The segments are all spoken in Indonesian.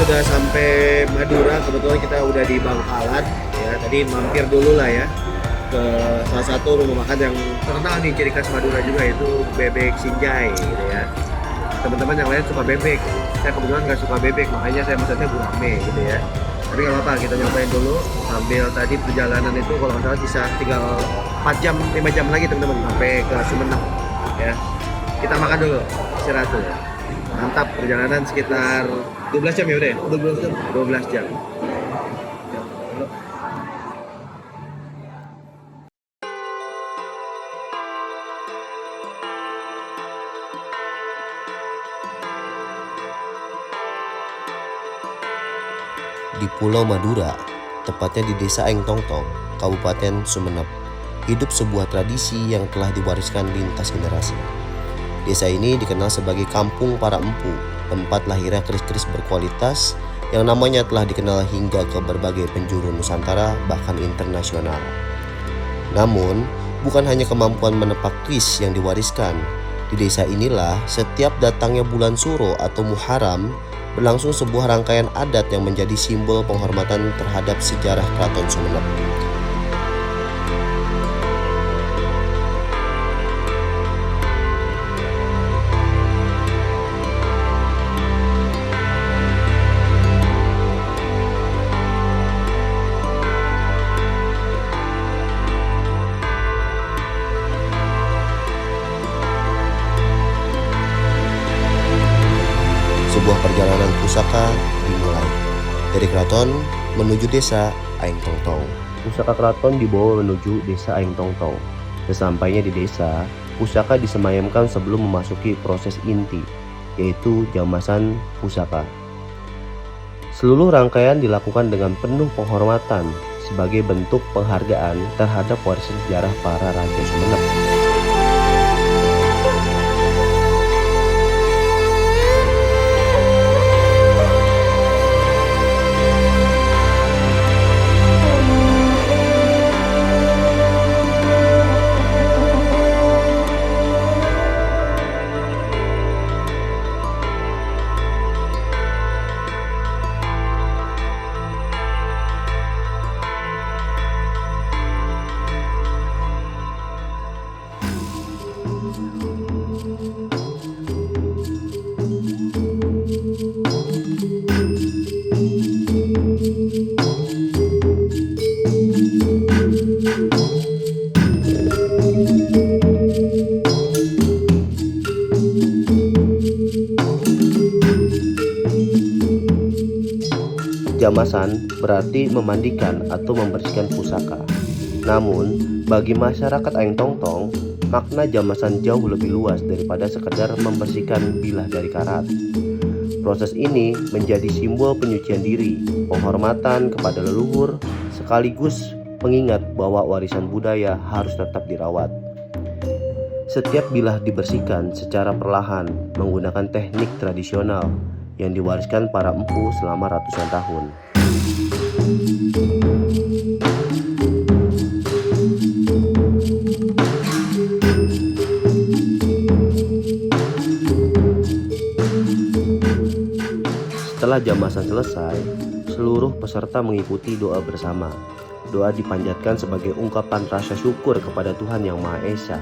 sudah sampai Madura, kebetulan kita udah di Bangkalan ya. Tadi mampir dulu lah ya ke salah satu rumah makan yang terkenal nih, ciri khas Madura juga, itu bebek Sinjai gitu ya. Teman-teman yang lain suka bebek, saya kebetulan nggak suka bebek, makanya saya pesannya gurame gitu ya. Tapi nggak apa-apa, kita nyobain dulu sambil tadi perjalanan itu kalau nggak salah sisa tinggal 4 jam, 5 jam lagi teman-teman sampai ke Sumeneb ya. Kita makan dulu, istirahat dulu. Mantap, perjalanan sekitar 12 jam ya udah ya? 12 jam. 12 jam. Di Pulau Madura, tepatnya di Desa Aeng Tong-tong, Kabupaten Sumeneb, hidup sebuah tradisi yang telah diwariskan lintas generasi. Desa ini dikenal sebagai kampung para empu, tempat lahirnya keris-keris berkualitas yang namanya telah dikenal hingga ke berbagai penjuru Nusantara bahkan internasional. Namun, bukan hanya kemampuan menepak keris yang diwariskan. Di desa inilah setiap datangnya bulan Suro atau Muharram berlangsung sebuah rangkaian adat yang menjadi simbol penghormatan terhadap sejarah Keraton Sumeneb. Sebuah perjalanan pusaka dimulai dari keraton menuju desa Aeng Tong-tong. Pusaka keraton dibawa menuju desa Aeng Tong-tong. Sesampainya di desa, pusaka disemayamkan sebelum memasuki proses inti, yaitu jamasan pusaka. Seluruh rangkaian dilakukan dengan penuh penghormatan sebagai bentuk penghargaan terhadap warisan sejarah para raja Sumeneb. Jamasan berarti memandikan atau membersihkan pusaka. Namun, bagi masyarakat Aeng Tong-tong, makna jamasan jauh lebih luas daripada sekedar membersihkan bilah dari karat. Proses ini menjadi simbol penyucian diri, penghormatan kepada leluhur, sekaligus pengingat bahwa warisan budaya harus tetap dirawat. Setiap bilah dibersihkan secara perlahan menggunakan teknik tradisional yang diwariskan para empu selama ratusan tahun. Setelah jamasan selesai, seluruh peserta mengikuti doa bersama. Doa dipanjatkan sebagai ungkapan rasa syukur kepada Tuhan Yang Maha Esa,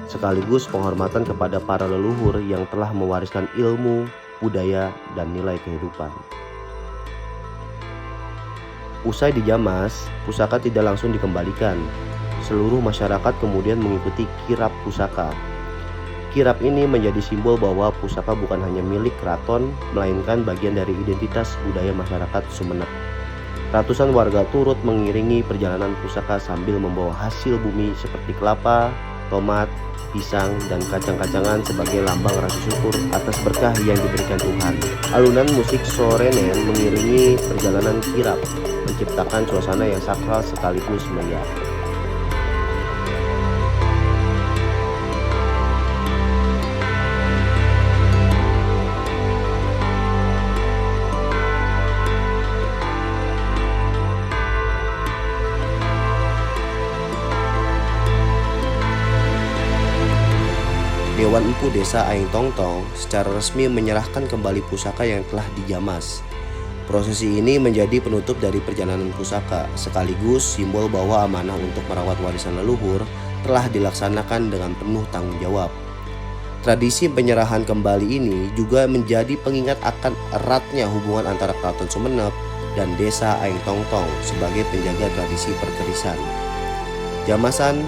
sekaligus penghormatan kepada para leluhur yang telah mewariskan ilmu, budaya, dan nilai kehidupan. Usai dijamas, pusaka tidak langsung dikembalikan. Seluruh masyarakat kemudian mengikuti kirap pusaka. Kirap ini menjadi simbol bahwa pusaka bukan hanya milik keraton, melainkan bagian dari identitas budaya masyarakat Sumeneb. Ratusan warga turut mengiringi perjalanan pusaka sambil membawa hasil bumi seperti kelapa, tomat, pisang, dan kacang-kacangan sebagai lambang rasa syukur atas berkah yang diberikan Tuhan. Alunan musik sorenen mengiringi perjalanan kirap, menciptakan suasana yang sakral sekaligus meriah. Dewan Empu Desa Aeng Tong-tong secara resmi menyerahkan kembali pusaka yang telah dijamas. Prosesi ini menjadi penutup dari perjalanan pusaka, sekaligus simbol bahwa amanah untuk merawat warisan leluhur telah dilaksanakan dengan penuh tanggung jawab. Tradisi penyerahan kembali ini juga menjadi pengingat akan eratnya hubungan antara Keraton Sumenep dan Desa Aeng Tong Tong sebagai penjaga tradisi perkerisan. Jamasan,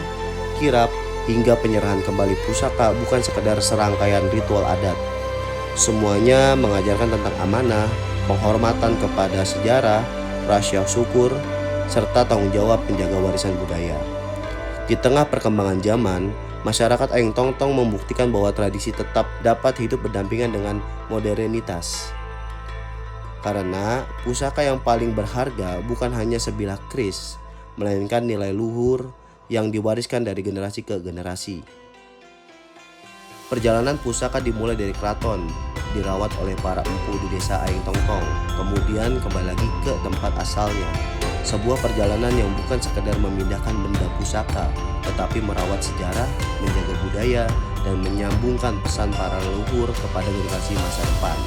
kirap, hingga penyerahan kembali pusaka bukan sekedar serangkaian ritual adat. Semuanya mengajarkan tentang amanah, penghormatan kepada sejarah, rasa syukur, serta tanggung jawab penjaga warisan budaya. Di tengah perkembangan zaman, masyarakat Aeng Tong Tong membuktikan bahwa tradisi tetap dapat hidup berdampingan dengan modernitas. Karena pusaka yang paling berharga bukan hanya sebilah keris, melainkan nilai luhur yang diwariskan dari generasi ke generasi. Perjalanan pusaka dimulai dari keraton, dirawat oleh para empu di desa Aeng Tong Tong, kemudian kembali lagi ke tempat asalnya. Sebuah perjalanan yang bukan sekedar memindahkan benda pusaka, tetapi merawat sejarah, menjaga budaya, dan menyambungkan pesan para leluhur kepada generasi masa depan.